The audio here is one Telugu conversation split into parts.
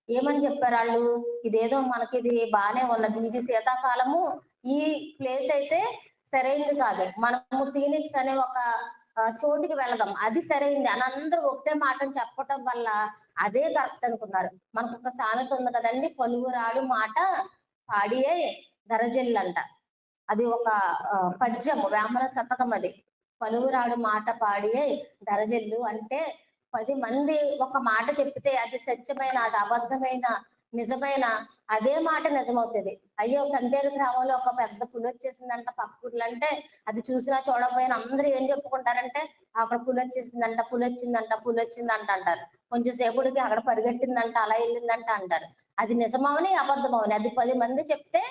ఏమని చెప్పారు వాళ్ళు? ఇదేదో మనకిది బానే ఉన్నది. ఇది శీతాకాలము. ఈ ప్లేస్ అయితే సరైంది కాదు. మనము ఫీనిక్స్ అనే ఒక చోటికి వెళదాం. అది సరైంది అని అందరూ ఒకటే మాటని చెప్పటం వల్ల అదే కరెక్ట్ అనుకున్నారు. మనకొక సామెత ఉంది కదండీ! పలువురాడు మాట పాడియే దరజెల్లంట. అది ఒక పద్యము, వేమన శతకం అది. పలువురాడు మాట పాడియే దరజెల్లు అంటే 10 మంది ఒక మాట చెప్తే అది సత్యమైన, అది అబద్ధమైన, నిజమైన అదే మాట నిజమవుతది. అయ్యో! కందేరు గ్రామంలో ఒక పెద్ద పులొచ్చేసిందంట పక్కూర్లో అంటే, అది చూసినా చూడకపోయినా అందరూ ఏం చెప్పుకుంటారంటే, అక్కడ పులొచ్చేసిందంట, పులొచ్చిందంట, పులొచ్చిందంట అంటారు. కొంచెం సేపటికి అక్కడ పరిగెట్టిందంట, అలా ఎళ్ళిందంట అంటారు. అది నిజమవని, అబద్ధమవని అది 10 మంది చెప్తే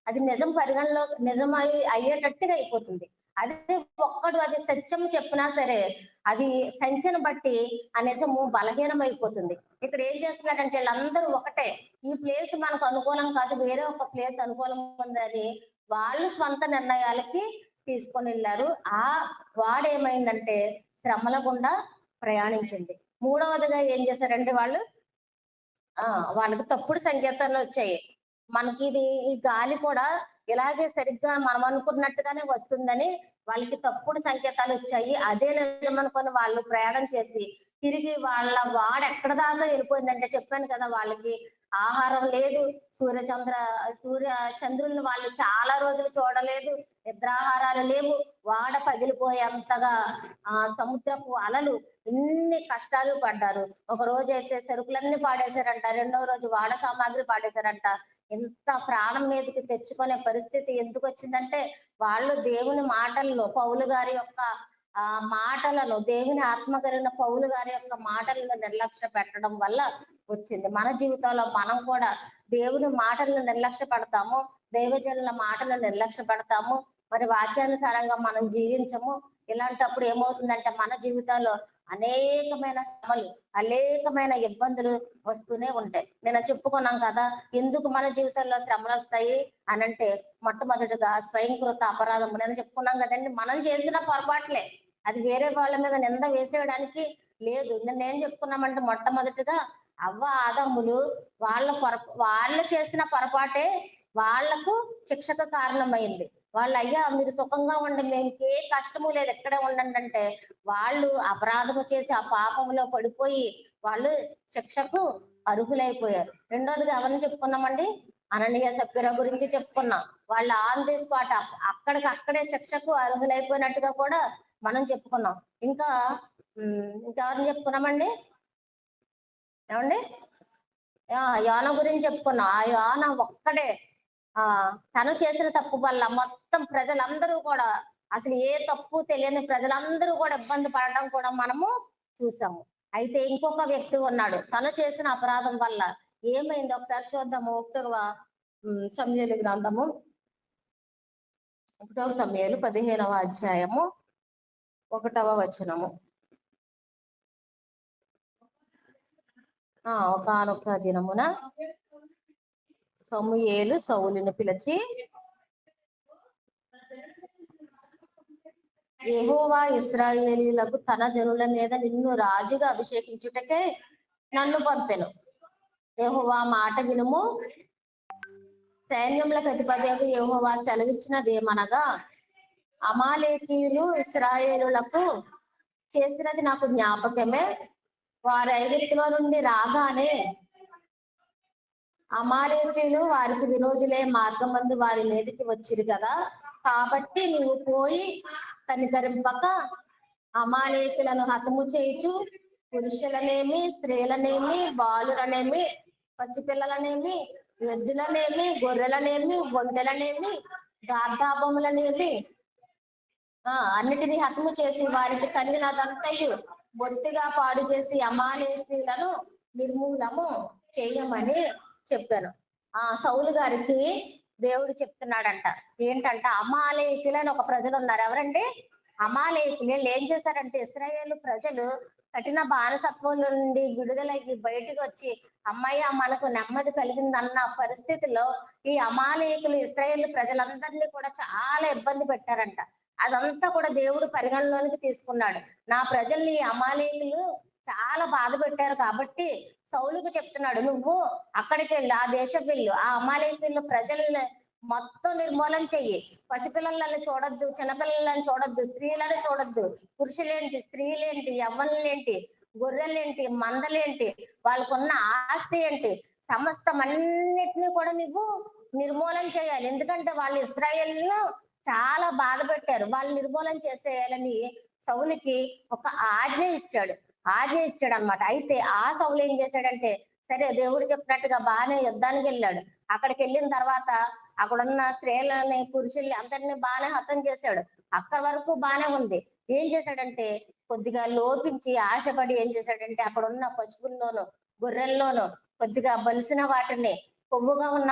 అది నిజం పరిగణలో నిజమై అయ్యేటట్టుగా అయిపోతుంది. అదే ఒక్కడు అది సత్యం చెప్పినా సరే, అది సంఖ్యను బట్టి ఆ నిజము బలహీనమైపోతుంది. ఇక్కడ ఏం చేస్తున్నారంటే ఈళ్ళందరూ ఒకటే. ఈ ప్లేస్ మనకు అనుకూలం కాదు. వేరే ఒక ప్లేస్ అనుకూలం ఉందని వాళ్ళు స్వంత నిర్ణయాలకి తీసుకొనెళ్లారు. వాడేమైందంటే శ్రమల గుండా ప్రయాణించింది. మూడవదిగా ఏం చేశారంటే వాళ్ళు ఆ! వాళ్ళకి తప్పుడు సంకేతాలొచ్చాయి. మనకిది ఈ గాలి కూడా ఇలాగే సరిగ్గా మనం అనుకున్నట్టుగానే వస్తుందని వాళ్ళకి తప్పుడు సంకేతాలొచ్చాయి. అదే నిజమనుకోని వాళ్ళు ప్రయాణం చేసి, తిరిగి వాళ్ళ ఎక్కడి దాకా ఎళ్ళిపోయిందంటే చెప్పాను కదా! వాళ్ళకి ఆహారం లేదు. సూర్య చంద్రుల్ని వాళ్ళు చాలా రోజులు చూడలేదు. నిద్రాహారాలు లేవు. పగిలిపోయేంతగా సముద్రపు అలలు ఇన్ని కష్టాలు పడ్డారు. ఒక రోజైతే సరుకులన్నీ పాడేశారంట. రెండవ రోజు వాడ సామాగ్రి పాడేశారంట. ఇంత ప్రాణం మీదకి తెచ్చుకునే పరిస్థితి ఎందుకొచ్చిందంటే, వాళ్ళు దేవుని మాటల్లో పౌలు గారి యొక్క మాటలను దేవుని ఆత్మ కలిగిన పౌలు గారి యొక్క మాటలను నిర్లక్ష్య పెట్టడం వల్ల వచ్చింది. మన జీవితంలో మనం కూడా దేవుని మాటలను నిర్లక్ష్య పెడతాము. దైవజనుల మాటలను నిర్లక్ష్య పెడతాము. మరి వాక్యానుసారంగా మనం జీవించము. ఇలాంటప్పుడు ఏమవుతుందంటే మన జీవితాల్లో అనేకమైన శ్రమలు, అనేకమైన ఇబ్బందులు వస్తూనే ఉంటాయి. నిన్న చెప్పుకున్నాం కదా! ఎందుకు మన జీవితంలో శ్రమలొస్తాయి అనంటే, మొట్టమొదటిగా స్వయంకృత అపరాధము. నిన్న చెప్పుకున్నాం కదండీ! మనం చేసిన పొరపాట్లే. అది వేరే వాళ్ళ మీద నింద వేసేయడానికి లేదు. నిన్నేం చెప్పుకున్నామంటే మొట్టమొదటిగా అవ్వ, ఆదాములు వాళ్ళు చేసిన పొరపాటే వాళ్ళకు శిక్షకు కారణమైంది. వాళ్ళు అయ్యా మీరు సుఖంగా ఉండండి. మీకే కష్టము లేదు. ఇక్కడే ఉండండంటే వాళ్ళు అపరాధము చేసి ఆ పాపంలో పడిపోయి వాళ్ళు శిక్షకు అర్హులైపోయారు. రెండోదిగా ఎవరిని చెప్పుకున్నామండి? అననీయ, సప్ఫీరా గురించి చెప్పుకున్నాం. వాళ్ళు ఆన్ ది స్పాట్ అక్కడికక్కడే శిక్షకు అర్హులైపోయినట్టుగా కూడా మనం చెప్పుకున్నాం. ఇంకా ఇంకెవరిని చెప్పుకున్నామండి? ఏవండీ? యోన గురించి చెప్పుకున్నాం. ఆ యోన ఒక్కడే తను చేసిన తప్పు వల్ల మొత్తం ప్రజలందరూ కూడా అసలు ఏ తప్పు తెలియని ప్రజలందరూ కూడా ఇబ్బంది పడడం కూడా మనము చూసాము. అయితే ఇంకొక వ్యక్తి ఉన్నాడు. తను చేసిన అపరాధం వల్ల ఏమైందో ఒకసారి చూద్దాము. సమూయేలు గ్రంథము 1వ సమూయేలు 15వ అధ్యాయము 1వ వచనము. ఒకానొక దినమున సమూయేలు సౌలును పిలిచి, యెహోవా ఇశ్రాయేలీయులకు తన జనుల మీద నిన్ను రాజుగా అభిషేకించుటకే నన్ను పంపెను. యెహోవా మాట వినుము. సైన్యములకు అధిపతియగు యెహోవా సెలవిచ్చినదేమనగా, అమాలేకీయులు ఇశ్రాయేలులకు చేసినది నాకు జ్ఞాపకమే. వారు ఐగుప్తులో నుండి రాగానే అమాలేకీయులు వారికి విరోధులే మార్గమందు వారి మీదకి వచ్చిరు కదా. కాబట్టి నీవు పోయి కనికరింపక అమాలేకులను హతము చేయుచు పురుషులనేమి, స్త్రీలనేమి, బాలురనేమి, పసిపిల్లలనేమి, ఎద్దులనేమి, గొర్రెలనేమి, ఒంటెలనేమి, గార్ధాబములనేమి అన్నిటినీ హతము చేసి వారికి కలిగినదంతయు బొత్తిగా పాడు చేసి అమాలేకీయులను నిర్మూలము చేయమని చెప్పాను. సౌలు గారికి దేవుడు చెప్తున్నాడంట. ఏంటంట, అమాలేకీయులని ఒక ప్రజలు ఉన్నారు. ఎవరండి? అమాలేకీయులు. వీళ్ళు ఏం చేశారంటే ఇశ్రాయేలు ప్రజలు కఠిన బానిసత్వం నుండి విడుదలయ్యి బయటకు వచ్చి అమ్మయ్య మనకు నెమ్మది కలిగిందన్న పరిస్థితిలో ఈ అమాలేకులు ఇశ్రాయేలు ప్రజలందరినీ కూడా చాలా ఇబ్బంది పెట్టారంట. అదంతా కూడా దేవుడు పరిగణలోనికి తీసుకున్నాడు. నా ప్రజల్ని అమాలేకులు చాలా బాధ పెట్టారు కాబట్టి సౌలుకు చెప్తున్నాడు, నువ్వు అక్కడికి వెళ్ళు, ఆ దేశం వెళ్ళు, ఆ అమాలేకీయుల ప్రజలను మొత్తం నిర్మూలన చెయ్యి. పసిపిల్లలని చూడొద్దు, చిన్నపిల్లలని చూడొద్దు, స్త్రీలని చూడొద్దు, పురుషులేంటి, స్త్రీలేంటి, యవ్వనులేంటి, గొర్రెలేంటి, మందలేంటి, వాళ్ళకున్న ఆస్తి ఏంటి, సమస్తం అన్నిటినీ కూడా నువ్వు నిర్మూలన చేయాలి. ఎందుకంటే వాళ్ళు ఇశ్రాయేలును చాలా బాధ పెట్టారు. వాళ్ళు నిర్మూలన చేసేయాలని సౌలుకి ఒక ఆజ్ఞ ఇచ్చాడు అనమాట. అయితే ఆ సౌలు ఏం చేశాడంటే, సరే దేవుడు చెప్పినట్టుగా బాగానే యుద్ధానికి వెళ్ళాడు. అక్కడికి వెళ్ళిన తర్వాత అక్కడున్న స్త్రీలని, పురుషుల్ని అందరినీ బాగానే హతం చేశాడు. అక్కడి వరకు బాగానే ఉంది. ఏం చేశాడంటే, కొద్దిగా లోపించి ఆశపడి ఏం చేశాడంటే, అక్కడున్న పశువుల్లోనూ, గొర్రెల్లోనూ కొద్దిగా బలిసిన వాటిని, కొవ్వుగా ఉన్న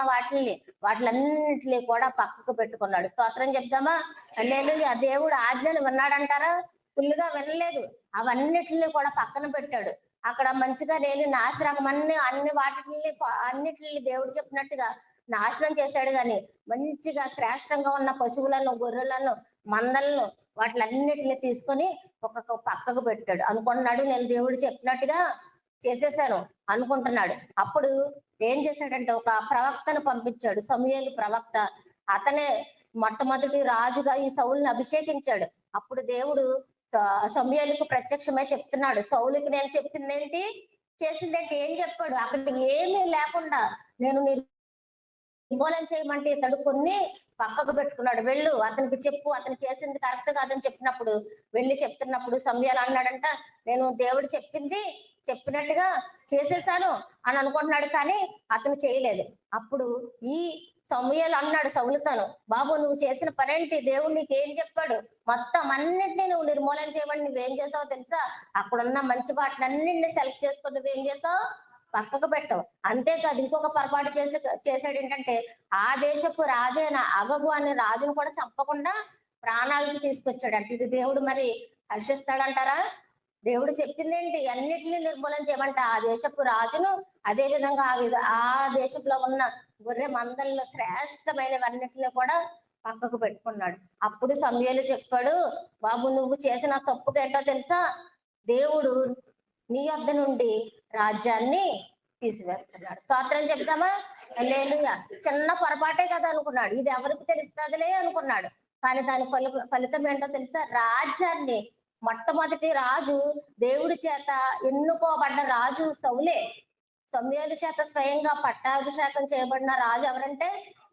వాటిలన్నిటిని కూడా పక్కకు పెట్టుకున్నాడు. స్తోత్రం చెప్దామా? హల్లెలూయా. దేవుడు ఆజ్ఞలు విన్నాడంటారా? ఫుల్లుగా వినలేదు. అవన్నిటిని కూడా పక్కన పెట్టాడు. అక్కడ మంచిగా లేని నాసిరకం అన్నిటిని దేవుడు చెప్పినట్టుగా నాశనం చేశాడు గాని, మంచిగా శ్రేష్టంగా ఉన్న పశువులను, గొర్రెలను, మందలను వాటిలన్నిటిని తీసుకొని ఒక్కొక్క పక్కకు పెట్టాడు. అనుకుంటున్నాడు, నేను దేవుడు చెప్పినట్టుగా చేసేసాను అనుకుంటున్నాడు. అప్పుడు ఏం చేశాడంటే, ఒక ప్రవక్తను పంపించాడు, సమూయేలు ప్రవక్త. అతనే మొట్టమొదటి రాజుగా ఈ సౌలుని అభిషేకించాడు. అప్పుడు దేవుడు సమూయేలుకు ప్రత్యక్షమై చెప్తున్నాడు, సౌలుకి నేను చెప్పిందేంటి, చేసిందేంటి, ఏం చెప్పాడు. అక్కడ ఏమీ లేకుండా నేను నిర్మూలన చేయమంటే ఇతడు కొన్ని పక్కకు పెట్టుకున్నాడు. వెళ్ళు, అతనికి చెప్పు, అతను చేసింది కరెక్ట్ కాదని చెప్పినప్పుడు, వెళ్ళి చెప్తున్నప్పుడు సమూయేలు అన్నాడంట, నేను దేవుడు చెప్పినట్టుగా చేసేసాను అని అనుకుంటున్నాడు, కానీ అతను చేయలేదు. అప్పుడు ఈ సమూయేలు అన్నాడు సౌలుతోను, బాబు నువ్వు చేసిన పనేంటి, దేవుడు నీకు ఏం చెప్పాడు, మొత్తం అన్నింటినీ నువ్వు నిర్మూలన చేయమని నువ్వేం చేసావో తెలుసా, అక్కడున్న మంచి వాటిని అన్నింటినీ సెలెక్ట్ చేసుకొని నువ్వేం చేసావు, పక్కకు పెట్టవు. అంతేకాదు, ఇంకొక పొరపాటు చేశాడు ఏంటంటే, ఆ దేశపు రాజైన అగగు అనే రాజును కూడా చంపకుండా ప్రాణాలకు తీసుకొచ్చాడు. అంటే ఇది దేవుడు మరి హర్షిస్తాడంటారా? దేవుడు చెప్పిందేంటి, అన్నిటిని నిర్మూలన చేయమంట ఆ దేశపు రాజును, అదే విధంగా ఆ దేశంలో ఉన్న గొర్రె మందల్లో శ్రేష్టమైనవన్నిటిని కూడా పక్కకు పెట్టుకున్నాడు. అప్పుడు సమూయేలు చెప్పాడు, బాబు నువ్వు చేసిన తప్పుకు ఏంటో తెలుసా, దేవుడు నీ యొద్ద నుండి రాజ్యాన్ని తీసివేస్తున్నాడు. స్తోత్రం చెప్తామా? హల్లెలూయా. చిన్న పొరపాటే కదా అనుకున్నాడు, ఇది ఎవరికి తెలుస్తుందిలే అనుకున్నాడు. కానీ దాని ఫలితం ఏంటో తెలుసా, రాజ్యాన్ని, మొట్టమొదటి రాజు, దేవుడి చేత ఎన్నుకోబడ్డ రాజు సౌలే. సమూయేలు చేత స్వయంగా పట్టాభిషేకం చేయబడిన రాజు ఎవరంటే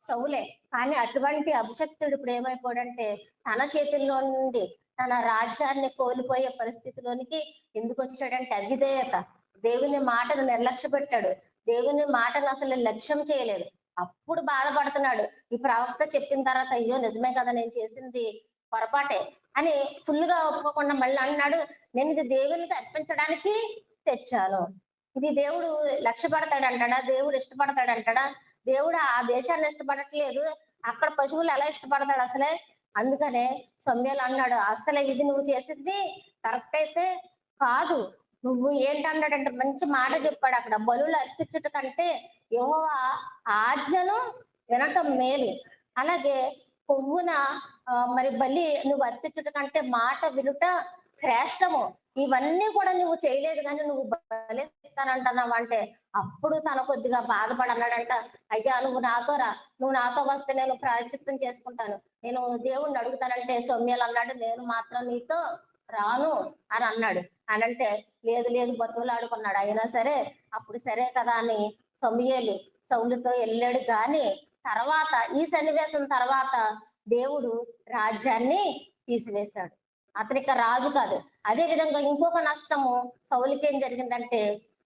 సౌలే. కానీ అటువంటి అభిషక్తుడు ఇప్పుడు ఏమైపోయాడంటే, తన చేతుల్లో నుండి తన రాజ్యాన్ని కోల్పోయే పరిస్థితిలోనికి ఎందుకు వచ్చాడంటే, అవిధేయత, దేవుని మాటను నిర్లక్ష్య పెట్టాడు, దేవుని మాటను అసలు లక్ష్యం చేయలేదు. అప్పుడు బాధపడుతున్నాడు. ఈ ప్రవక్త చెప్పిన తర్వాత, అయ్యో నిజమే కదా, నేను చేసింది పొరపాటే అని ఫుల్గా ఒప్పుకోకుండా మళ్ళీ అన్నాడు, నేను ఇది దేవునికి అర్పించడానికి తెచ్చాను. ఇది దేవుడు లక్ష్య పడతాడంటాడా, దేవుడు ఇష్టపడతాడంటాడా? దేవుడు ఆ దేశాన్ని ఇష్టపడట్లేదు, అక్కడ పశువులు ఎలా ఇష్టపడతాడు అసలే? అందుకనే సమూయేలు అన్నాడు, అసలే ఇది నువ్వు చేసింది కరెక్ట్ అయితే కాదు. నువ్వు ఏంటన్నాడంటే, మంచి మాట చెప్పాడు అక్కడ, బలులు అర్పించుట కంటే యెహోవా ఆజ్ఞను వినటం మేలు. అలాగే కొవ్వున మరి బలి నువ్వు అర్పించుట కంటే మాట వినుట శ్రేష్టము. ఇవన్నీ కూడా నువ్వు చేయలేదు కానీ నువ్వు బలిస్తానంటున్నావు అంటే, అప్పుడు తన కొద్దిగా బాధపడి అన్నాడంట, అయ్యా నువ్వు నాతో వస్తే నేను ప్రాయశ్చిత్తం చేసుకుంటాను, నేను దేవుణ్ణి అడుగుతానంటే. సమూయేలు అన్నాడు, నేను మాత్రం నీతో రాను అని అన్నాడు. అనంటే, లేదు లేదు బతుకులాడుకున్నాడు. అయినా సరే అప్పుడు సరే కదా అని సమూయేలు సౌలుతో వెళ్ళాడు. కానీ తర్వాత ఈ సన్నివేశం తర్వాత దేవుడు రాజ్యాన్ని తీసివేశాడు, అతనిక రాజు కాదు. అదే విధంగా ఇంకొక నష్టము సౌలుకి ఏం జరిగిందంటే,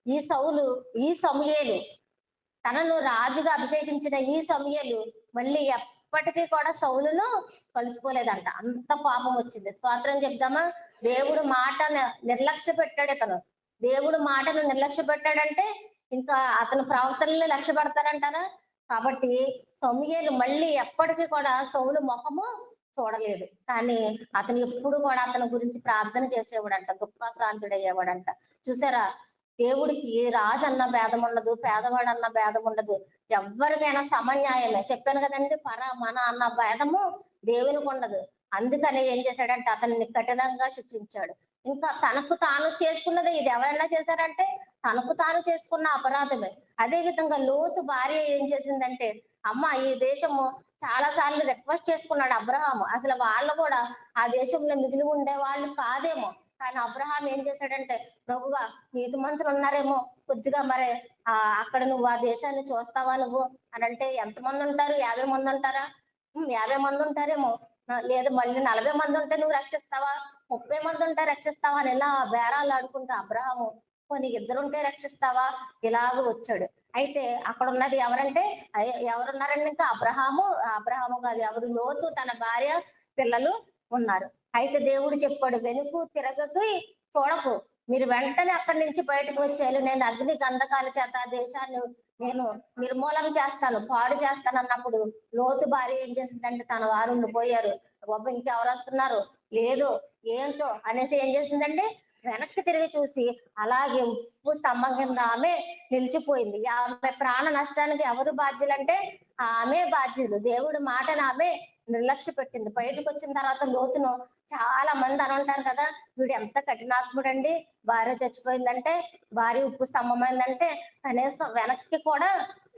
ఈ సమూయేలు, తనను రాజుగా అభిషేకించిన ఈ సమూయేలు మళ్ళీ ఎప్పటికీ కూడా సౌలును కలుసుకోలేదంట. అంత పాపం వచ్చింది. స్తోత్రం చెప్దామా? దేవుడు మాట నిర్లక్ష్య పెట్టాడు ఇతను. దేవుడు మాటను నిర్లక్ష్య పెట్టాడంటే ఇంకా అతను ప్రవక్తలను లక్ష్య పెడతారంటారా? కాబట్టి సమూయేలు మళ్ళీ ఎప్పటికీ కూడా సౌలు ముఖము చూడలేదు. కానీ అతను ఎప్పుడు కూడా అతని గురించి ప్రార్థన చేసేవాడంట, దుఃఖాక్రాంతుడయ్యేవాడంట. చూసారా, దేవుడికి రాజు అన్న భేదం ఉండదు, పేదవాడు అన్న భేదం ఉండదు, ఎవరికైనా సమన్యాయమే. చెప్పాను కదండి, మన అన్న భేదము దేవునికి ఉండదు. అందుకని ఏం చేశాడంటే, అతన్ని కఠినంగా శిక్షించాడు. ఇంకా తనకు తాను చేసుకున్నదే ఇది. ఎవరైనా చేశారంటే తనకు తాను చేసుకున్న అపరాధమే. అదే విధంగా లోతు భార్య ఏం చేసిందంటే, అమ్మ ఈ దేశము చాలా సార్లు రిక్వెస్ట్ చేసుకున్నాడు అబ్రహాము. అసలు వాళ్ళు కూడా ఆ దేశంలో మిగిలి ఉండేవాళ్ళు కాదేమో. కానీ అబ్రహాం ఏం చేశాడంటే, ప్రభువా నీతిమంతులు ఉన్నారేమో కొద్దిగా మరి అక్కడ నువ్వు ఆ దేశాన్ని చూస్తావా నువ్వు అనంటే ఎంతమంది ఉంటారు? 50 మంది ఉంటారా? 50 మంది ఉంటారేమో. లేదు మళ్ళీ 40 మంది ఉంటే నువ్వు రక్షిస్తావా? 30 మంది ఉంటే రక్షిస్తావా? అని ఇలా బేరాలు ఆడుకుంటూ అబ్రహాము పోనీ ఇద్దరుంటే రక్షిస్తావా? ఇలాగ వచ్చాడు. అయితే అక్కడ ఉన్నది ఎవరంటే ఎవరున్నారండి ఇంకా అబ్రహాము కాదు ఎవరు లోతు తన భార్య పిల్లలు ఉన్నారు. అయితే దేవుడు చెప్పాడు వెనుకు తిరగకు చూడకు. మీరు వెంటనే అక్కడి నుంచి బయటకు వచ్చేయాలి. నేను అగ్ని గంధకాల చేత ఆ దేశాన్ని నేను నిర్మూలన చేస్తాను, పాడు చేస్తాను అన్నప్పుడు లోతు భార్య ఏం చేసిందంటే తన వారు ఉండిపోయారు. బాబు ఇంకెవరు వస్తున్నారు? లేదు ఏంటో అనేసి ఏం చేసిందంటే వెనక్కి తిరిగి చూసి అలాగే ఉప్పు స్తంభం కింద ఆమె నిలిచిపోయింది. ఆమె ప్రాణ నష్టానికి ఎవరు బాధ్యులంటే ఆమె బాధ్యులు. దేవుడి మాటను ఆమె నిర్లక్ష్య పెట్టింది. బయటకు వచ్చిన తర్వాత లోతును చాలా మంది అని ఉంటారు కదా, వీడు ఎంత కఠినాత్ముడండి, భార్య చచ్చిపోయిందంటే, భార్య ఉప్పు స్తంభమైందంటే కనీసం వెనక్కి కూడా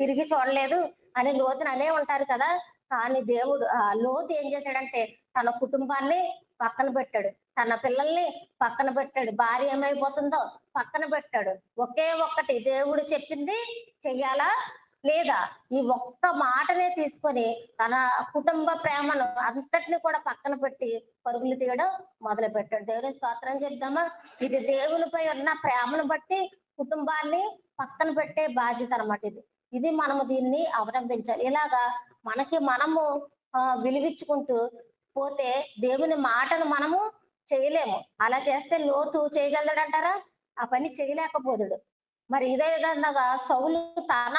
తిరిగి చూడలేదు అని లోతుని అనే ఉంటారు కదా. కానీ దేవుడు లోతు ఏం చేశాడంటే తన కుటుంబాన్ని పక్కన పెట్టాడు, తన పిల్లల్ని పక్కన పెట్టాడు, భార్య ఏమైపోతుందో పక్కన పెట్టాడు. ఒకే ఒక్కటి దేవుడు చెప్పింది చెయ్యాలా లేదా ఈ ఒక్క మాటనే తీసుకొని తన కుటుంబ ప్రేమను అంతటిని కూడా పక్కన పెట్టి పరుగులు తీయడం మొదలు పెట్టాడు. దేవుని స్తోత్రం చెప్దామా. ఇది దేవునిపై ఉన్న ప్రేమను బట్టి కుటుంబాన్ని పక్కన పెట్టే బాధ్యత అన్నమాట ఇది. ఇది మనము దీన్ని అవలంబించాలి. ఇలాగా మనకి మనము విలువించుకుంటూ పోతే దేవుని మాటను మనము చేయలేము. అలా చేస్తే లోతు చేయగలడంటారా? ఆ పని చేయలేకపోదుడు. మరి ఇదే విధంగా సౌలు తన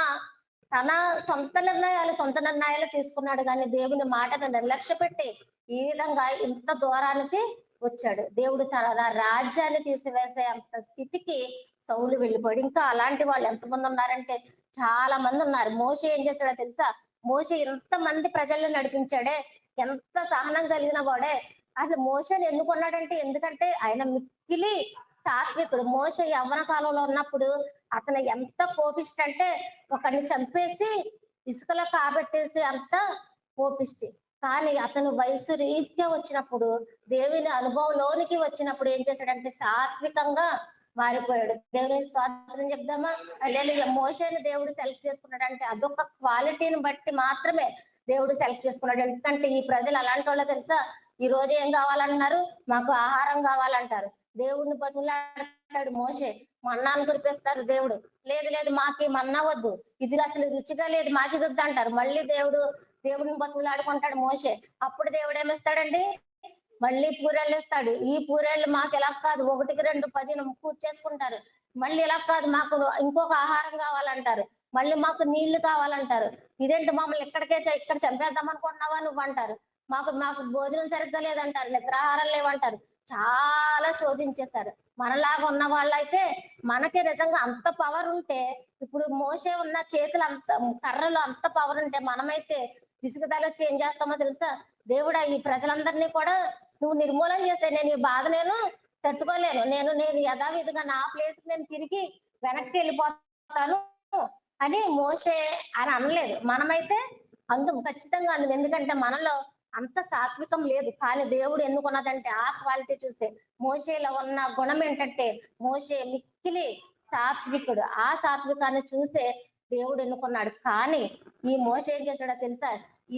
తన సొంత నిర్ణయాలు తీసుకున్నాడు కానీ దేవుని మాటను నిర్లక్ష్య పెట్టి ఈ విధంగా ఇంత దూరానికి వచ్చాడు. దేవుడు తన రాజ్యాన్ని తీసివేసే అంత స్థితికి సౌలు వెళ్ళిపోయాడు. ఇంకా అలాంటి వాళ్ళు ఎంతమంది ఉన్నారంటే చాలా మంది ఉన్నారు. మోషే ఏం చేశాడో తెలుసా? మోషే ఎంతమంది ప్రజలను నడిపించాడే, ఎంత సహనం కలిగిన వాడే. అసలు మోషేని ఎన్నుకున్నాడంటే ఎందుకంటే ఆయన మిక్కిలి సాత్వికుడు. మోషే యవ్వన కాలంలో ఉన్నప్పుడు అతను ఎంత కోపిష్టి అంటే ఒకరిని చంపేసి ఇసుకలో కాబెట్టేసి అంత కోపిష్టి. కానీ అతను వయసు రీత్యా వచ్చినప్పుడు దేవుని అనుభవంలోనికి వచ్చినప్పుడు ఏం చేశాడంటే సాత్వికంగా మారిపోయాడు. దేవుని స్వాతంత్రం చెప్దామా. హల్లెలూయా. మోషేని దేవుడు సెలెక్ట్ చేసుకున్నాడంటే అదొక క్వాలిటీని బట్టి మాత్రమే దేవుడు సెలెక్ట్ చేసుకున్నాడు. ఎందుకంటే ఈ ప్రజలు అలాంటి వాళ్ళో తెలుసా? ఈ రోజు ఏం కావాలంటున్నారు? మాకు ఆహారం కావాలంటారు. దేవుడిని బతులాడతాడు మోషే. మన్నాను కురిపిస్తారు దేవుడు. లేదు లేదు మాకు మన్నా వద్దు, ఇది అసలు రుచిగా లేదు, మాకు ఇది వద్దు అంటారు. మళ్ళీ దేవుడిని బతులాడుకుంటాడు మోషే. అప్పుడు దేవుడు ఏమిస్తాడండి? మళ్ళీ పూరేళ్ళు ఇస్తాడు. ఈ పూరేళ్ళు మాకు ఎలా కాదు, 1, 2, 10 కూర్చేసుకుంటారు. మళ్ళీ ఇలా కాదు, మాకు ఇంకొక ఆహారం కావాలంటారు. మళ్ళీ మాకు నీళ్లు కావాలంటారు. ఇదేంటి మమ్మల్ని ఇక్కడ చంపేద్దాం అనుకుంటున్నావా నువ్వు అంటారు. మాకు మాకు భోజనం సరిగ్గా లేదంటారు, నిద్రాహారం లేవంటారు. చాలా శోధించేశారు. మనలాగా ఉన్న వాళ్ళైతే మనకి నిజంగా అంత పవర్ ఉంటే, ఇప్పుడు మోసే ఉన్న చేతులు అంత కర్రలు అంత పవర్ ఉంటే మనమైతే విసుగుదల వచ్చి ఏం చేస్తామో తెలుసా? దేవుడా ఈ ప్రజలందరినీ కూడా నువ్వు నిర్మూలన చేసే, నేను ఈ బాధ నేను తట్టుకోలేను, నేను యథావిధిగా నా ప్లేస్ నేను తిరిగి వెనక్కి వెళ్ళిపోతాను అని మోషే అని అనలేదు. మనమైతే ఖచ్చితంగా ఎందుకంటే మనలో అంత సాత్వికం లేదు. కానీ దేవుడు ఎన్నుకున్నదంటే ఆ క్వాలిటీ చూసే. మోషేలో ఉన్న గుణం ఏంటంటే మోషే మిక్కిలి సాత్వికుడు. ఆ సాత్వికాన్ని చూసే దేవుడు ఎన్నుకున్నాడు. కానీ ఈ మోషే ఏం చేశాడో తెలుసా?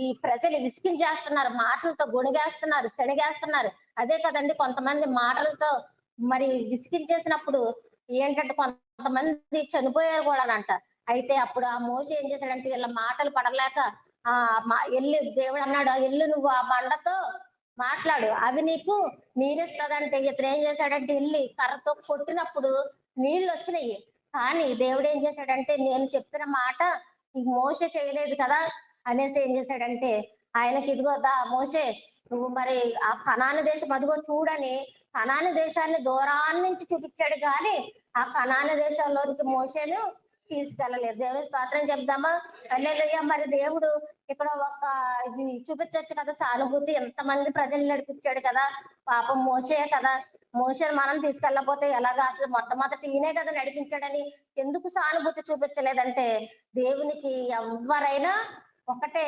ఈ ప్రజలు విసిగించేస్తున్నారు, మాటలతో గొణిగేస్తున్నారు, శనిగేస్తున్నారు. అదే కదండి కొంతమంది మాటలతో మరి విసిగించేసినప్పుడు ఏంటంటే కొంతమంది చనిపోయారు కూడా అంట. అయితే అప్పుడు ఆ మోషే ఏం చేశాడంటే వీళ్ళ మాటలు పడలేక ఎల్లు దేవుడు అన్నాడు, ఎల్లు నువ్వు ఆ బండతో మాట్లాడు, అవి నీకు నీరిస్తదంటే ఇతను ఏం చేశాడంటే వెళ్ళి కర్రతో కొట్టినప్పుడు నీళ్లు వచ్చినాయి. కానీ దేవుడు ఏం చేశాడంటే నేను చెప్పిన మాట మోషే చేయలేదు కదా అనేసి ఏం చేశాడంటే ఆయనకి ఇదిగో మోషే నువ్వు మరి ఆ కనాను దేశం అదిగో చూడని కనాను దేశాన్ని దూరాన్ని నుంచి చూపించాడు కానీ ఆ కనాను దేశంలోకి మోషేను తీసుకెళ్ళలేదు. దేవుని స్తోత్రం చెప్దామా. హల్లెలూయా. మరి దేవుడు ఇక్కడ ఒక ఇది చూపించవచ్చు కదా సానుభూతి, ఎంతమంది ప్రజలు నడిపించాడు కదా, పాపం మోషే కదా. మోషేని మనం తీసుకెళ్ళకపోతే ఎలాగా? అసలు మొట్టమొదటి ఈయనే కదా నడిపించాడని ఎందుకు సానుభూతి చూపించలేదంటే, దేవునికి ఎవ్వరైనా ఒకటే.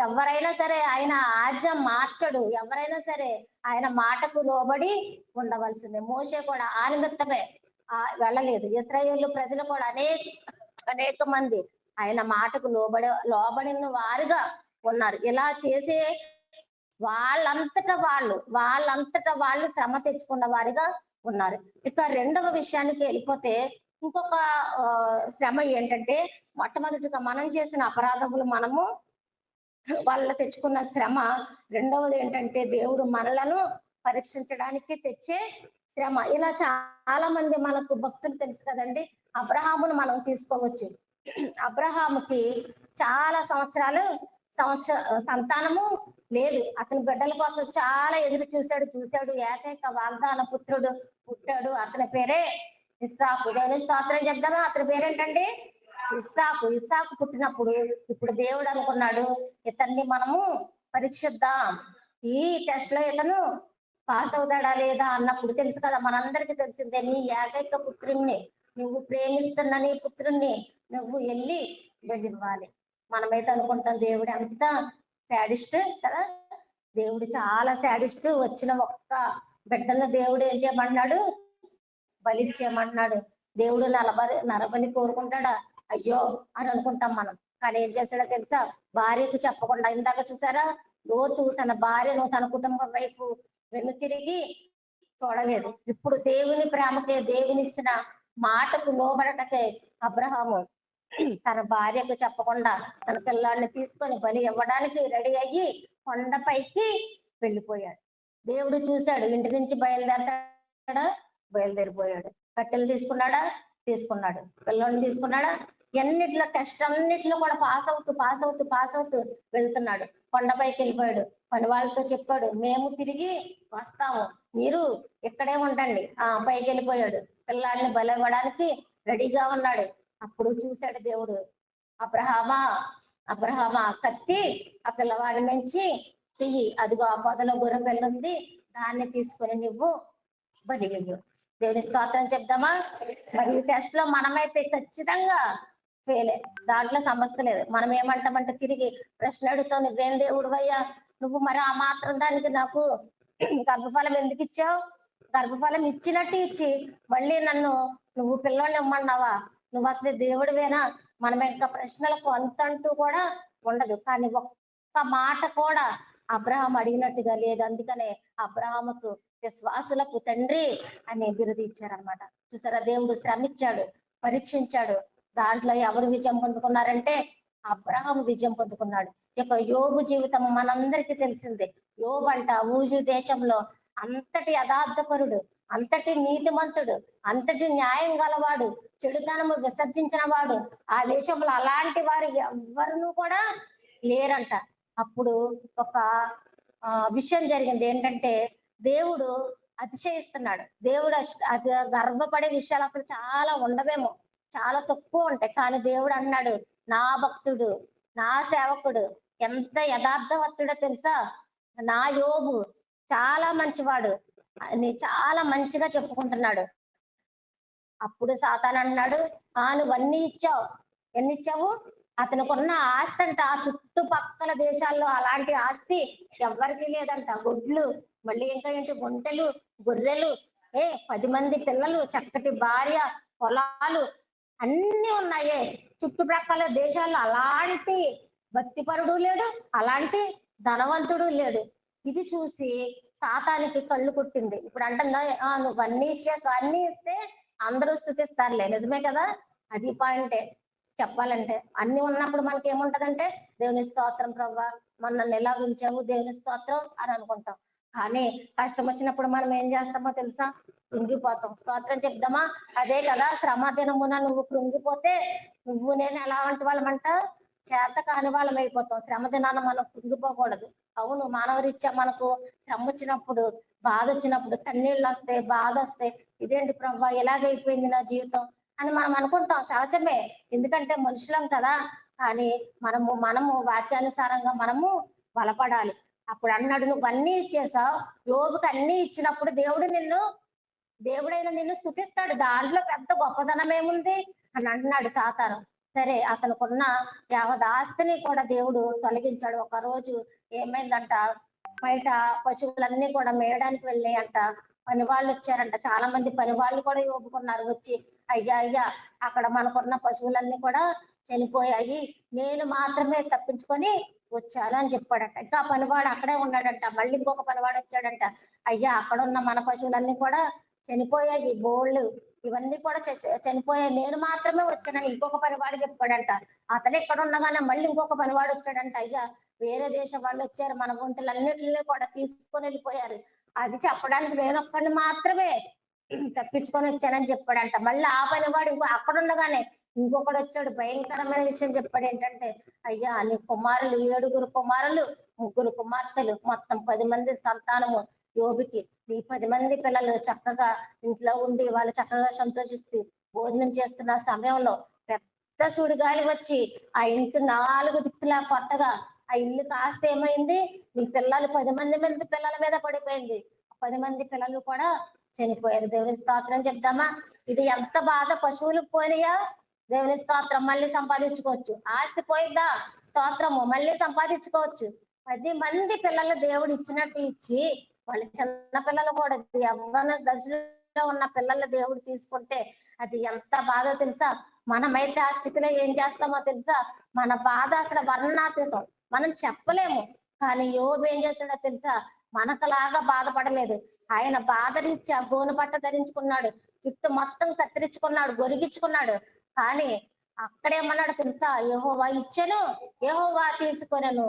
ఎవరైనా సరే ఆయన ఆజ్ఞ మార్చడు. ఎవరైనా సరే ఆయన మాటకు లోబడి ఉండవలసిందే. మోషే కూడా ఆ నిమిత్తమే వెళ్ళలేదు. ఇశ్రాయేలు ప్రజలు కూడా అనేక మంది ఆయన మాటకు లోబడిన వారుగా ఉన్నారు. ఇలా చేసే వాళ్ళంతట వాళ్ళు శ్రమ తెచ్చుకున్న వారిగా ఉన్నారు. ఇక రెండవ విషయానికి వెళ్ళిపోతే ఇంకొక శ్రమ ఏంటంటే, మొట్టమొదటిగా మనం చేసిన అపరాధములు మనము వాళ్ళ తెచ్చుకున్న శ్రమ. రెండవది ఏంటంటే, దేవుడు మనలను పరీక్షించడానికి తెచ్చే శ్రమ. ఇలా చాలా మంది మనకు భక్తులు తెలుసు కదండి. అబ్రహామును మనం తీసుకోవచ్చు. అబ్రహాముకి చాలా సంతానము లేదు. అతని బిడ్డల కోసం చాలా ఎదురు చూశాడు. ఏకైక వాగ్దాన పుత్రుడు పుట్టాడు. అతని పేరే ఇస్సాకు. దేవుని స్తోత్రం చెప్దామా? అతని పేరేంటండి? ఇస్సాకు పుట్టినప్పుడు ఇప్పుడు దేవుడు అనుకున్నాడు, ఇతన్ని మనము పరీక్షిద్దాం. ఈ టెస్ట్ లో ఇతను పాస్ అవుతాడా లేదా అన్నప్పుడు తెలుసు కదా, మనందరికి తెలిసిందే, నీ ఏకైక పుత్రుణ్ణి, నువ్వు ప్రేమిస్తున్న నీ పుత్రుణ్ణి నువ్వు వెళ్ళివ్వాలి. మనమైతే అనుకుంటాం దేవుడు ఎంత శాడిస్ట్ కదా. దేవుడు చాలా శాడిస్ట్. వచ్చిన ఒక్క బిడ్డను దేవుడు ఏం చేయమన్నాడు? బలిచ్చేయమన్నాడు. దేవుడు నరబలి కోరుకుంటాడా? అయ్యో అని అనుకుంటాం మనం. కానీ ఏం చేశాడో తెలుసా? భార్యకు చెప్పకుండా, ఇందాక చూసారా, లోతు తన భార్యను తన కుటుంబం వైపు తిరిగి చూడలేదు. ఇప్పుడు దేవుని ప్రేమకే, దేవునిచ్చిన మాటకు లోబడటకే అబ్రహాము తన భార్యకు చెప్పకుండా తన పిల్లాడిని తీసుకొని బలి ఇవ్వడానికి రెడీ అయ్యి కొండపైకి వెళ్ళిపోయాడు. దేవుడు చూశాడు, ఇంటి నుంచి బయలుదేరిపోయాడు. కట్టెలు తీసుకున్నాడు. పిల్లోని తీసుకున్నాడా? టెస్ట్ అన్నిట్లో కూడా పాస్ అవుతూ వెళ్తున్నాడు. కొండపైకి వెళ్ళిపోయాడు. పని వాళ్ళతో చెప్పాడు, మేము తిరిగి వస్తాము, మీరు ఇక్కడే ఉండండి. పైకి వెళ్ళిపోయాడు. పిల్లాడిని బలి ఇవ్వడానికి రెడీగా ఉన్నాడు. అప్పుడు చూశాడు దేవుడు, అబ్రహామా కత్తి ఆ పిల్లవాడి నుంచి తీయి, అదిగో ఆ పొదలో గుర్రం వెళ్ళుంది, దాన్ని తీసుకొని నువ్వు బలి ఇవ్వు. దేవుని స్తోత్రం చెప్దామా? మరి ఈ టెస్ట్ లో మనమైతే ఖచ్చితంగా ఫెయిలే. దాంట్లో సమస్య లేదు. మనం ఏమంటామంటే తిరిగి ప్రశ్న అడుగుతావు, నువ్వేం దేవుడివయ్యా, నువ్వు మరి ఆ మాత్రం దానికి నాకు గర్భఫలం ఎందుకు ఇచ్చావు? గర్భఫలం ఇచ్చినట్టు ఇచ్చి మళ్ళీ నన్ను నువ్వు పిల్లోని ఇమ్మన్నావా? నువ్వు అసలు దేవుడివేనా? మనం ఇంకా ప్రశ్నలకు అంతంటూ కూడా ఉండదు. కానీ ఒక్క మాట కూడా అబ్రహాం అడిగినట్టుగా లేదు. అందుకనే అబ్రహాముకు విశ్వాసులకు తండ్రి అని బిరుదు ఇచ్చారనమాట. చూసారా, దేవుడు శ్రమించాడు, పరీక్షించాడు. దాంట్లో ఎవరు విజయం పొందుకున్నారంటే అబ్రహాం విజయం పొందుకున్నాడు. ఇక యోబు జీవితం మనందరికీ తెలిసిందే. యోబు అంట ఊజు దేశంలో అంతటి యథార్థపరుడు, అంతటి నీతిమంతుడు, అంతటి న్యాయం గలవాడు, చెడుతనము విసర్జించిన వాడు. ఆ దేశంలో అలాంటి వారు ఎవ్వరును కూడా లేరంట. అప్పుడు ఒక విషయం జరిగింది ఏంటంటే, దేవుడు అతిశయిస్తున్నాడు. దేవుడు గర్వపడే విషయాలు అసలు చాలా ఉండవేమో, చాలా తక్కువ ఉంటాయి. కానీ దేవుడు అన్నాడు, నా భక్తుడు, నా సేవకుడు ఎంత యథార్థవంతుడో తెలుసా? నా యోబు చాలా మంచివాడు అని చాలా మంచిగా చెప్పుకుంటున్నాడు. అప్పుడు సాతాను అన్నాడు, నువ్వన్నీ ఇచ్చావు. ఎన్ని ఇచ్చావు? అతనుకున్న ఆస్తి అంట ఆ చుట్టుపక్కల దేశాల్లో అలాంటి ఆస్తి ఎవరికి లేదంట. గుడ్లు, మళ్ళీ ఇంకా ఏంటి, గుంటెలు, గొర్రెలు, 10 మంది పిల్లలు, చక్కటి భార్య, పొలాలు అన్ని ఉన్నాయే. చుట్టుప్రక్కల దేశాల్లో అలాంటి భక్తిపరుడు లేడు, అలాంటి ధనవంతుడు లేడు. ఇది చూసి సాతానికి కళ్ళు కుట్టింది. ఇప్పుడు అంటుందా, నువ్వు అన్ని ఇచ్చేసి అన్ని ఇస్తే అందరూ స్థుతిస్తారులే. నిజమే కదా, అది పాయింటే. చెప్పాలంటే అన్ని ఉన్నప్పుడు మనకి ఏముంటదంటే, దేవుని స్తోత్రం ప్రభా, నన్ను ఎలా ఉంచావు, దేవుని స్తోత్రం అని అనుకుంటాం. కానీ కష్టం వచ్చినప్పుడు మనం ఏం చేస్తామో తెలుసా? కృంగిపోతాం. స్తోత్రం చెప్దామా? అదే కదా, శ్రమ దినమున నువ్వు కృంగిపోతే నువ్వు నేను ఎలా వంటి వాళ్ళమంట, చేత కాని వాళ్ళం అయిపోతాం. శ్రమ దినాన మనం కృంగిపోకూడదు. అవును, మానవరీత్యా మనకు శ్రమ వచ్చినప్పుడు, బాధ వచ్చినప్పుడు కన్నీళ్ళు వస్తాయి, బాధ వస్తాయి. ఇదేంటి ప్రభా ఎలాగైపోయింది నా జీవితం అని మనం అనుకుంటాం, సహజమే. ఎందుకంటే మనుషులం కదా. కానీ మనము వాక్యానుసారంగా మనము బలపడాలి. అప్పుడు అన్నాడు, నువ్వు అన్ని ఇచ్చేసావు. యోబుకి అన్ని ఇచ్చినప్పుడు దేవుడు నిన్ను దేవుడైన నిన్ను స్తుతిస్తాడు, దాంట్లో పెద్ద గొప్పతనం ఏముంది అని అంటున్నాడు సాతాను. సరే, అతనుకున్న యావత్ ఆస్తిని కూడా దేవుడు తొలగించాడు. ఒక రోజు ఏమైందంట, బయట పశువులన్నీ కూడా మేయడానికి వెళ్ళాయంట. పని వాళ్ళు వచ్చారంట, చాలా మంది పని వాళ్ళు కూడా యోపుకున్నారు వచ్చి, అయ్యా అయ్యా, అక్కడ మనకున్న పశువులన్నీ కూడా చనిపోయాయి, నేను మాత్రమే తప్పించుకొని వచ్చాను అని చెప్పాడట. ఇంకా పనివాడు అక్కడే ఉన్నాడంట. మళ్ళీ ఇంకొక పనివాడు వచ్చాడంట, అయ్యా అక్కడ ఉన్న మన పశువులన్నీ కూడా చనిపోయాయి, బోళ్ళు ఇవన్నీ కూడా చనిపోయాయి, నేను మాత్రమే వచ్చానని ఇంకొక పనివాడు చెప్పాడంట. అతను ఇక్కడ ఉండగానే మళ్ళీ ఇంకొక పనివాడు వచ్చాడంట, అయ్యా వేరే దేశం వాళ్ళు వచ్చారు, మన గుంటలన్నిటిని కూడా తీసుకొని వెళ్ళిపోయారు, అది చెప్పడానికి నేను ఒక్కడిని మాత్రమే తప్పించుకొని వచ్చానని చెప్పాడంట. మళ్ళీ ఆ పనివాడు అక్కడ ఉండగానే ఇంకొకడు వచ్చాడు, భయంకరమైన విషయం చెప్పాడు. ఏంటంటే, అయ్యా నీ కుమారులు 7 కుమారులు 3 కుమార్తెలు, మొత్తం 10 మంది సంతానము యోబుకి. ఈ 10 మంది పిల్లలు చక్కగా ఇంట్లో ఉండి వాళ్ళు చక్కగా సంతోషిస్తూ భోజనం చేస్తున్న సమయంలో పెద్ద సుడిగాలి వచ్చి ఆ ఇంటి 4 దిక్కులా కొట్టగా ఆ ఇల్లు కాస్త ఏమైంది, నీ పిల్లలు 10 మంది పిల్లల మీద పడిపోయింది. 10 మంది పిల్లలు కూడా చనిపోయారు. దేవుని స్తోత్రం చెప్దామా? ఇది ఎంత బాధ. పశువులు పోయినాయా, దేవుని స్తోత్రం, మళ్ళీ సంపాదించుకోవచ్చు. ఆస్తి పోయిందా, స్తోత్రము, మళ్ళీ సంపాదించుకోవచ్చు. 10 మంది పిల్లలు దేవుడు ఇచ్చినట్టు ఇచ్చి, వాళ్ళ చిన్న పిల్లలు కూడా యవ్వన దశలో ఉన్న పిల్లలు దేవుడు తీసుకుంటే అది ఎంత బాధో తెలుసా? మనమైతే ఆ స్థితిలో ఏం చేస్తామో తెలుసా? మన బాధ అసలు వర్ణనాతీతం, మనం చెప్పలేము. కానీ యోబు ఏం చేశాడో తెలుసా? మనకలాగా బాధపడలేదు. ఆయన బాధ రీత్యా గోను పట్ట ధరించుకున్నాడు, జుట్టు మొత్తం కత్తిరించుకున్నాడు, గొరిగించుకున్నాడు. కానీ అక్కడేమన్నాడు తెలుసా? యెహోవా ఇచ్చెను, యెహోవా తీసుకొనెను,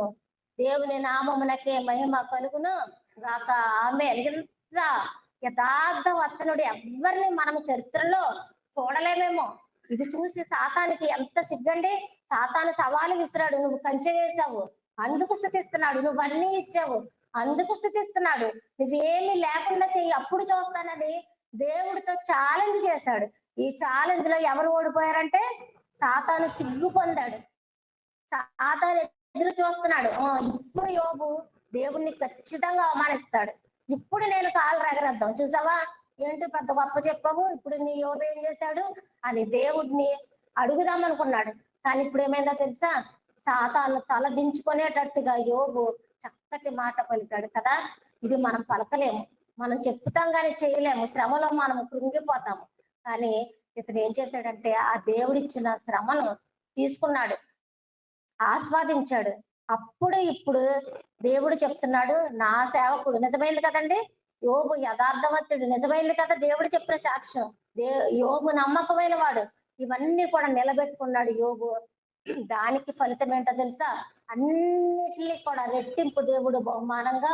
దేవుని నామమునకే మహిమ కలుగును గాక, ఆమేన్. ఎంత యథార్థవర్తనుడు, ఎవరిని మనం చరిత్రలో చూడలేమేమో. ఇది చూసి సాతానికి ఎంత సిగ్గండి. సాతాను సవాలు విసిరాడు, నువ్వు కంచె వేసావు అందుకు స్థుతిస్తున్నాడు, నువ్వు అన్ని ఇచ్చావు అందుకు స్థుతిస్తున్నాడు, నువ్వేమి లేకుండా చెయ్యి అప్పుడు చూస్తానని దేవుడితో ఛాలెంజ్ చేశాడు. ఈ ఛాలెంజ్ లో ఎవరు ఓడిపోయారంటే సాతాను సిగ్గు పొందాడు. సాతాను ఎదురు చూస్తున్నాడు, ఇప్పుడు యోబు దేవుణ్ణి ఖచ్చితంగా అవమానిస్తాడు, ఇప్పుడు నేను కాలు రగరద్దాం, చూసావా ఏంటి పెద్ద గొప్ప చెప్పావు, ఇప్పుడు నీ యోబు ఏం చేశాడు అని దేవుడిని అడుగుదాం అనుకున్నాడు. కానీ ఇప్పుడు ఏమైందో తెలుసా? సాతాను తల దించుకునేటట్టుగా యోబు చక్కటి మాట పలికాడు కదా. ఇది మనం పలకలేము, మనం చెప్తాం కానీ చేయలేము, శ్రమలో మనం కృంగిపోతాము. కానీ ఇతను ఏం చేశాడంటే ఆ దేవుడిచ్చిన శ్రమను తీసుకున్నాడు, ఆస్వాదించాడు. అప్పుడు ఇప్పుడు దేవుడు చెప్తున్నాడు, నా సేవకుడు నిజమైంది కదండి, యోబు యథార్థవంతుడు, నిజమైంది కదా దేవుడు చెప్పిన సాక్ష్యం. యోబు నమ్మకమైన వాడు, ఇవన్నీ కూడా నిలబెట్టుకున్నాడు యోబు. దానికి ఫలితం ఏంటో తెలుసా? అన్నిటినీ కూడా రెట్టింపు దేవుడు బహుమానంగా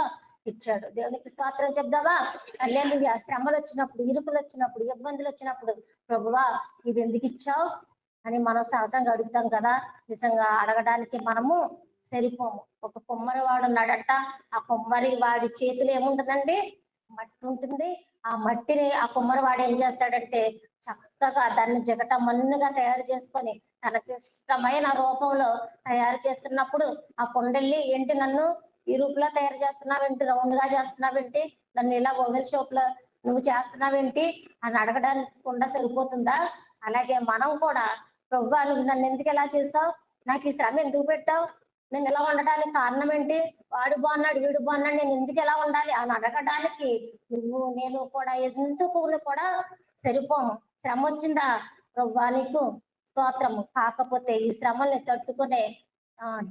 ఇచ్చాడు. దేవునికి స్తోత్రం చెప్దామా? హల్లెలూయా. శ్రమలు వచ్చినప్పుడు, ఇరుకులు వచ్చినప్పుడు, ఇబ్బందులు వచ్చినప్పుడు, ప్రభువా ఇది ఎందుకు ఇచ్చావు అని మనం సహజంగా అడుగుతాం కదా. నిజంగా అడగడానికి మనము సరిపోము. ఒక కుమ్మరి వాడు ఉన్నాడట, ఆ కుమ్మరి వాడి చేతిలో ఏముంటుందండి, మట్టి ఉంటుంది. ఆ మట్టిని ఆ కుమ్మరి వాడు ఏం చేస్తాడంటే చక్కగా దాన్ని జిగట మన్నుగా తయారు చేసుకొని తనకి ఇష్టమైన రూపంలో తయారు చేస్తున్నప్పుడు ఆ కొండల్ని, ఏంటి నన్ను ఈ రూపులో తయారు చేస్తున్నావేంటి, రౌండ్ గా చేస్తున్నావేంటి, నన్ను ఇలా ఓవెల్ షేప్ లో నువ్వు చేస్తున్నావేంటి అని అడగడానికి కుండ సరిపోతుందా? అలాగే మనం కూడా, ప్రభువా నువ్వు నన్ను ఎందుకు ఎలా చేసావు, నాకు ఈ శ్రమ ఎందుకు పెట్టావు, నేను ఇలా ఉండడానికి కారణం ఏంటి, వాడు బాగున్నాడు వీడు బాగున్నాడు నేను ఎందుకు ఎలా ఉండాలి అని అడగడానికి నువ్వు నేను కూడా ఎందుకు కూడా సరిపోము. శ్రమ వచ్చిందా, ప్రభువా నీకు స్తోత్రము, కాకపోతే ఈ శ్రమల్ని తట్టుకునే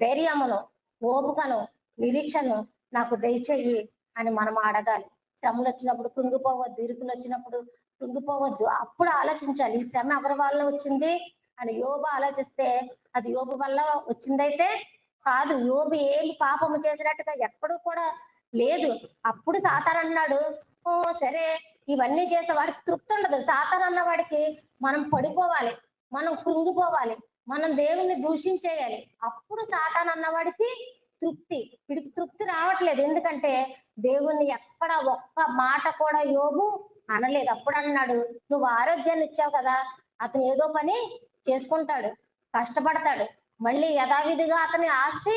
ధైర్యమును, ఓపికను, నిరీక్షను నాకు దయచేయి అని మనం అడగాలి. శ్రమలు వచ్చినప్పుడు కృంగిపోవద్దు, ఇరుకులు వచ్చినప్పుడు కృంగిపోవద్దు. అప్పుడు ఆలోచించాలి, ఈ శ్రమ ఎవరి వల్ల వచ్చింది అని యోబు ఆలోచిస్తే అది యోబు వల్ల వచ్చిందైతే కాదు. యోబు ఏమి పాపము చేసినట్టుగా ఎక్కడూ కూడా లేదు. అప్పుడు సాతాను అన్నాడు, ఓ సరే ఇవన్నీ చేసే వాడికి తృప్తి ఉండదు. సాతాను అన్న వాడికి మనం పడిపోవాలి, మనం కృంగిపోవాలి, మనం దేవుణ్ణి దూషించేయాలి, అప్పుడు సాతాను అన్నవాడికి తృప్తి. వీడికి తృప్తి రావట్లేదు, ఎందుకంటే దేవుణ్ణి ఎక్కడ ఒక్క మాట కూడా యోబు అనలేదు. అప్పుడు అన్నాడు, నువ్వు ఆరోగ్యాన్ని ఇచ్చావు కదా, అతను ఏదో పని చేసుకుంటాడు, కష్టపడతాడు, మళ్ళీ యథావిధిగా అతని ఆస్తి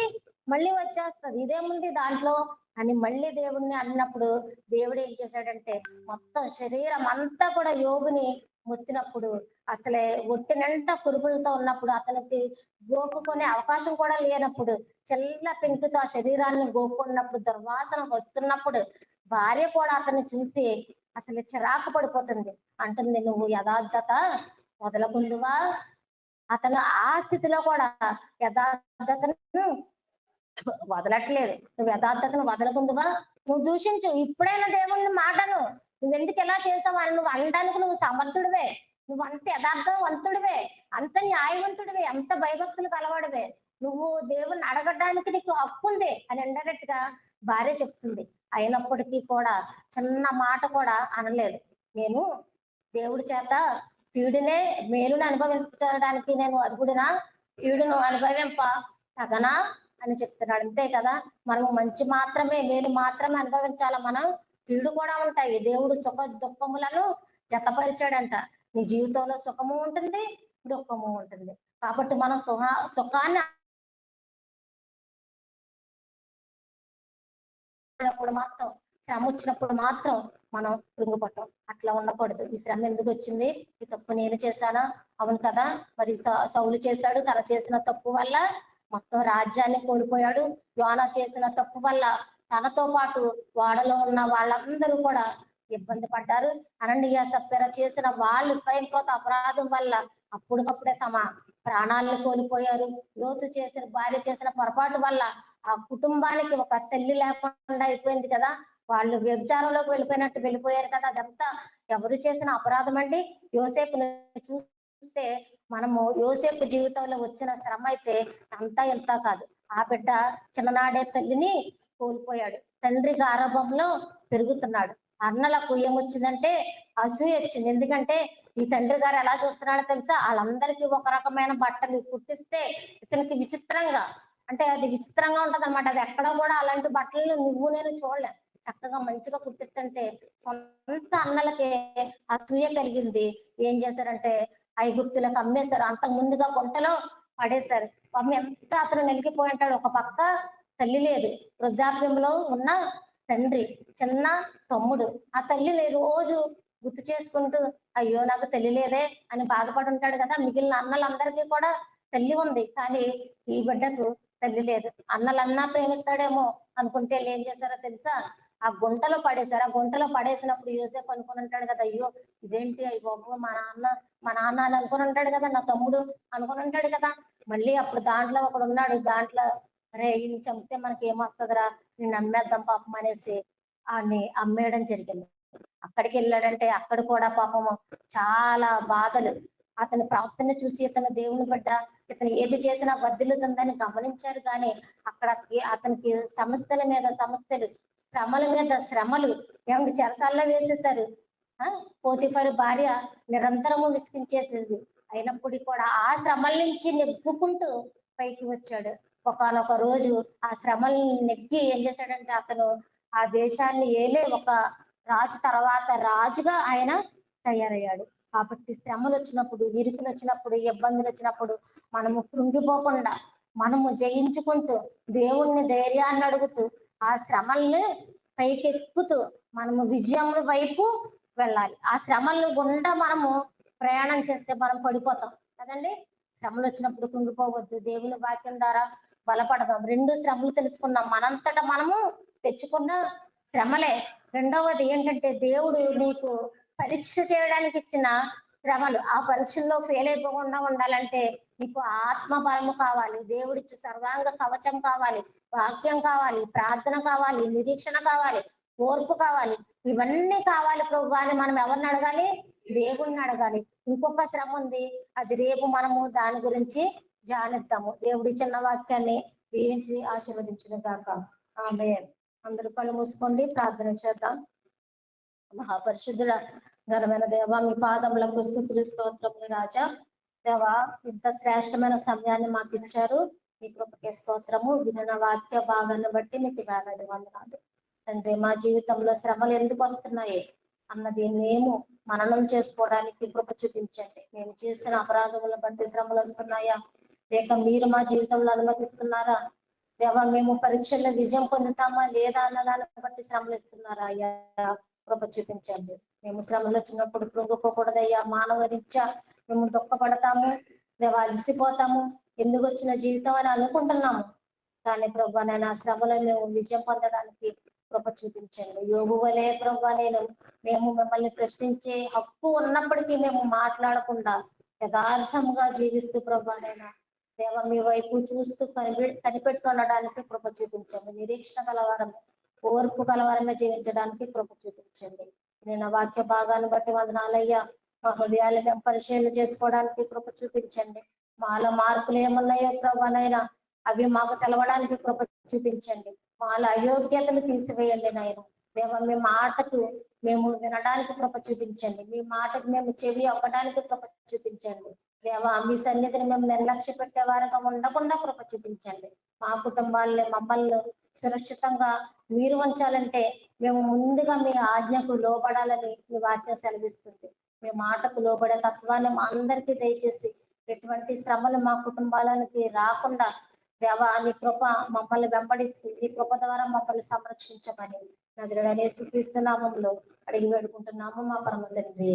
మళ్ళీ వచ్చేస్తుంది, ఇదేముంది దాంట్లో అని మళ్ళీ దేవుణ్ణి అన్నప్పుడు దేవుడు ఏం చేశాడంటే మొత్తం శరీరం అంతా కూడా యోబుని మొత్తినప్పుడు అసలే ఒట్టినంట కురుపులతో ఉన్నప్పుడు అతనికి గోపుకునే అవకాశం కూడా లేనప్పుడు చల్ల పెంకుతో ఆ శరీరాన్ని గోపుకున్నప్పుడు దుర్వాసన వస్తున్నప్పుడు భార్య కూడా అతన్ని చూసి అసలు చిరాకు పడిపోతుంది. అంటుంది, నువ్వు యథార్థత మొదలకుందువా? అతను ఆ స్థితిలో కూడా యథార్థతను వదలట్లేదు. నువ్వు యథార్థతను వదలకుందువా? నువ్వు దూషించు, ఇప్పుడైనా దేవుని మాటను. నువ్వెందుకు ఎలా చేసావు అని నువ్వు అనడానికి నువ్వు సమర్థుడివే. నువ్వు అంత యథార్థవంతుడివే, అంత న్యాయవంతుడివే, అంత భయభక్తులు కలవాడివే. నువ్వు దేవుణ్ణి అడగడానికి నీకు హక్కు ఉంది అని ఇండైరెక్ట్ గా భార్య చెప్తుంది. అయినప్పటికీ కూడా చిన్న మాట కూడా అనలేదు. నేను దేవుడి చేత కీడునే మేలుని అనుభవించడానికి నేను అర్హుడినా? కీడును అనుభవింప తగనా అని చెప్తున్నాడు. అంతే కదా, మనం మంచి మాత్రమే మేలు మాత్రమే అనుభవించాలా? మనం కీడు కూడా ఉంటాయి. దేవుడు సుఖ దుఃఖములను జతపరిచాడంట. నీ జీవితంలో సుఖము ఉంటుంది, దుఃఖము ఉంటుంది. కాబట్టి మనం సుఖాన్ని మాత్రం, శ్రమ వచ్చినప్పుడు మాత్రం మనం కృంగిపోతాం. అట్లా ఉండకూడదు. ఈ శ్రమ ఎందుకు వచ్చింది? ఈ తప్పు నేను చేశానా? అవును కదా, మరి సౌలు చేశాడు. తన చేసిన తప్పు వల్ల మొత్తం రాజ్యాన్ని కోల్పోయాడు. యోనా చేసిన తప్పు వల్ల తనతో పాటు వాడలో ఉన్న వాళ్ళందరూ కూడా ఇబ్బంది పడ్డారు. అననీయ సప్ఫీరా చేసిన వాళ్ళు స్వయంకృత అపరాధం వల్ల అప్పటికప్పుడే తమ ప్రాణాలను కోల్పోయారు. లోతు భార్య చేసిన పొరపాటు వల్ల ఆ కుటుంబానికి ఒక తల్లి లేకుండా అయిపోయింది కదా. వాళ్ళు వ్యభిచారంలోకి వెళ్ళిపోయినట్టు వెళ్ళిపోయారు కదా. అదంతా ఎవరు చేసిన అపరాధం అండి? యోసేపును చూస్తే మనము యోసేపు జీవితంలో వచ్చిన శ్రమ అయితే అంతా ఇంత కాదు. ఆ బిడ్డ చిన్ననాడే తల్లిని కోల్పోయాడు. తండ్రి గారాబంలో పెరుగుతున్నాడు. అన్నలకు ఏమొచ్చిందంటే అసూయ వచ్చింది. ఎందుకంటే ఈ తండ్రి గారు ఎలా చూస్తున్నాడో తెలుసా? వాళ్ళందరికీ ఒక రకమైన బట్టలు కుట్టిస్తే ఇతనికి విచిత్రంగా, అంటే అది విచిత్రంగా ఉంటది అనమాట. అది ఎక్కడ కూడా అలాంటి బట్టలు నువ్వు నేను చూడలే. చక్కగా మంచిగా కుట్టిస్తుంటే సొంత అన్నలకే అసూయ కలిగింది. ఏం చేశారంటే ఐగుప్తులకు అమ్మేశారు. అంతకు ముందుగా గుంటలో పడేశారు. పాపం ఎంత అతను నలిగిపోయి ఉంటాడు. ఒక పక్క తల్లి లేదు, వృద్ధాప్యంలో ఉన్న తండ్రి, చిన్న తమ్ముడు. ఆ తల్లిని రోజు గుర్తు చేసుకుంటూ అయ్యో నాకు తల్లి లేదే అని బాధపడి ఉంటాడు కదా. మిగిలిన అన్నలందరికీ కూడా తల్లి ఉంది, కానీ ఈ బిడ్డకు తల్లి లేదు. అన్నలన్నా ప్రేమిస్తాడేమో అనుకుంటే ఏం చేశారో తెలుసా? ఆ గుంటలో పడేశారు. ఆ గుంటలో పడేసినప్పుడు యోసేపు అనుకుని ఉంటాడు కదా, అయ్యో ఇదేంటి, అయ్యి బాబు మా నాన్న అని అనుకుని ఉంటాడు కదా, నా తమ్ముడు అనుకుని ఉంటాడు కదా. మళ్ళీ అప్పుడు దాంట్లో ఒకడు ఉన్నాడు. దాంట్లో అరే ఈయన చంపితే మనకి ఏమొస్తుందిరా, నేను అమ్మేద్దాం పాపం అనేసి ఆడిని అమ్మేయడం జరిగింది. అక్కడికి వెళ్ళాడంటే అక్కడ కూడా పాపము చాలా బాధలు. అతని ప్రవర్తన చూసి ఇతను దేవుని బిడ్డ, ఇతను ఏది చేసినా వర్ధిల్లుతుందని గమనించారు. కానీ అక్కడ అతనికి సమస్యల మీద సమస్యలు, శ్రమల మీద శ్రమలు, ఏమంటే చెరసాల్లో వేసేసారు. పోతిఫరు భార్య నిరంతరము విసిగించేసింది. అయినప్పటికీ కూడా ఆ శ్రమల నుంచి నెగ్గుకుంటూ పైకి వచ్చాడు. ఒకనొక రోజు ఆ శ్రమల్ని నెగ్గి ఏం చేశాడంటే అతను ఆ దేశాన్ని ఏలే ఒక రాజు తర్వాత రాజుగా ఆయన తయారయ్యాడు. కాబట్టి శ్రమలు వచ్చినప్పుడు, ఇరుకులు వచ్చినప్పుడు, ఇబ్బందులు వచ్చినప్పుడు మనము కృంగిపోకుండా, మనము జయించుకుంటూ, దేవుణ్ణి ధైర్యాన్ని అడుగుతూ, ఆ శ్రమల్ని పైకెక్కుతూ మనము విజయం వైపు వెళ్ళాలి. ఆ శ్రమలను గుండా మనము ప్రయాణం చేస్తే మనం పడిపోతాం కదండి. శ్రమలు వచ్చినప్పుడు కృంగిపోవద్దు. దేవుని వాక్యం ద్వారా బలపడదాం. రెండు శ్రమలు తెలుసుకున్నాం. మనంతటా మనము తెచ్చుకున్న శ్రమలే. రెండవది ఏంటంటే దేవుడు నీకు పరీక్ష చేయడానికి ఇచ్చిన శ్రమలు. ఆ పరీక్షల్లో ఫెయిల్ అయిపోకుండా ఉండాలంటే నీకు ఆత్మ బలము కావాలి, దేవుడిచ్చి సర్వాంగ కవచం కావాలి, వాక్యం కావాలి, ప్రార్థన కావాలి, నిరీక్షణ కావాలి, ఓర్పు కావాలి. ఇవన్నీ కావాలి ప్రభు అని మనం ఎవరిని అడగాలి? దేవుణ్ణి అడగాలి. ఇంకొక శ్రమ ఉంది, అది రేపు మనము దాని గురించి ధ్యానిద్దాము. దేవుడి చిన్న వాక్యాన్ని దీవించి ఆశీర్వదించిన గాక. ఆమేన్. అందరూ కళ్ళు మూసుకోండి, ప్రార్థన చేద్దాం. మహాపరిశుద్ధుల ఘనమైన దేవ, మీ పాదములకు స్తుతులు స్తోత్రములు రాజా. దేవా, ఇంత శ్రేష్టమైన సమయాన్ని మాకు ఇచ్చారు. మీ కృపకే స్తోత్రము. వినిన వాక్య భాగాన్ని బట్టి మీకు వేలాది వందనాలు తండ్రి. మా జీవితంలో శ్రమలు ఎందుకు వస్తున్నాయి అన్నది మేము మననం చేసుకోవడానికి కృప చూపించండి. మేము చేసిన అపరాధములను బట్టి శ్రమలు వస్తున్నాయా, లేక మీరు మా జీవితంలో అనుమతిస్తున్నారా? దేవా మేము పరీక్షల్లో విజయం పొందుతామా లేదా అన్న దాన్ని బట్టి శ్రమలు ఇస్తున్నారా అయ్యా, కృప చూపించండి. మేము శ్రమలు వచ్చినప్పుడు కృంగిపోకూడదయ్యా. మానవ రీత్యా మేము దుఃఖపడతాము, దేవా అలసిపోతాము, ఎందుకు వచ్చిన జీవితం అని అనుకుంటున్నాము. కానీ ప్రభా నేను ఆ శ్రమలో మేము విజయం పొందడానికి కృప చూపించండి. యోగు వలే ప్రభా మేము మిమ్మల్ని ప్రశ్నించే హక్కు ఉన్నప్పటికీ మేము మాట్లాడకుండా యథార్థంగా జీవిస్తూ ప్రభా దేవ మీ వైపు చూస్తూ కనిపెట్టి ఉండడానికి కృప చూపించండి. నిరీక్షణ కలవారమే, ఓర్పు కలవారమే జీవించడానికి కృప చూపించండి. నేను వాక్య భాగాన్ని బట్టి వందనాలయ్యా. మా హృదయాలు మేము పరిశీలన చేసుకోవడానికి కృప చూపించండి. మాలో మార్పులు ఏమున్నాయో ప్రభానైనా అవి మాకు తెలవడానికి కృప చూపించండి. మాలో అయోగ్యతలు తీసివేయండి నాయన. దేవ మీ మాటకు మేము వినడానికి కృప చూపించండి. మీ మాటకు మేము చెవి అవ్వడానికి కృప చూపించండి. దేవా మీ సన్నిధిని మేము నిర్లక్ష్య పెట్టే వారిగా ఉండకుండా కృప చూపించండి. మా కుటుంబాల్లో మమ్మల్ని సురక్షితంగా మీరు ఉంచాలంటే మేము ముందుగా మీ ఆజ్ఞకు లోబడాలని మీ వాక్యం సెలవిస్తుంది. మీ మాటకు లోబడే తత్వాన్ని మా అందరికీ దయచేసి ఎటువంటి శ్రమలు మా కుటుంబాలకి రాకుండా దేవా నీ కృప మమ్మల్ని వెంబడిస్తూ నీ కృప ద్వారా మమ్మల్ని సంరక్షించమని నజరేయుడైన యేసుక్రీస్తు నామములో అడిగి వేడుకుంటున్నాము మా పరమ తండ్రి.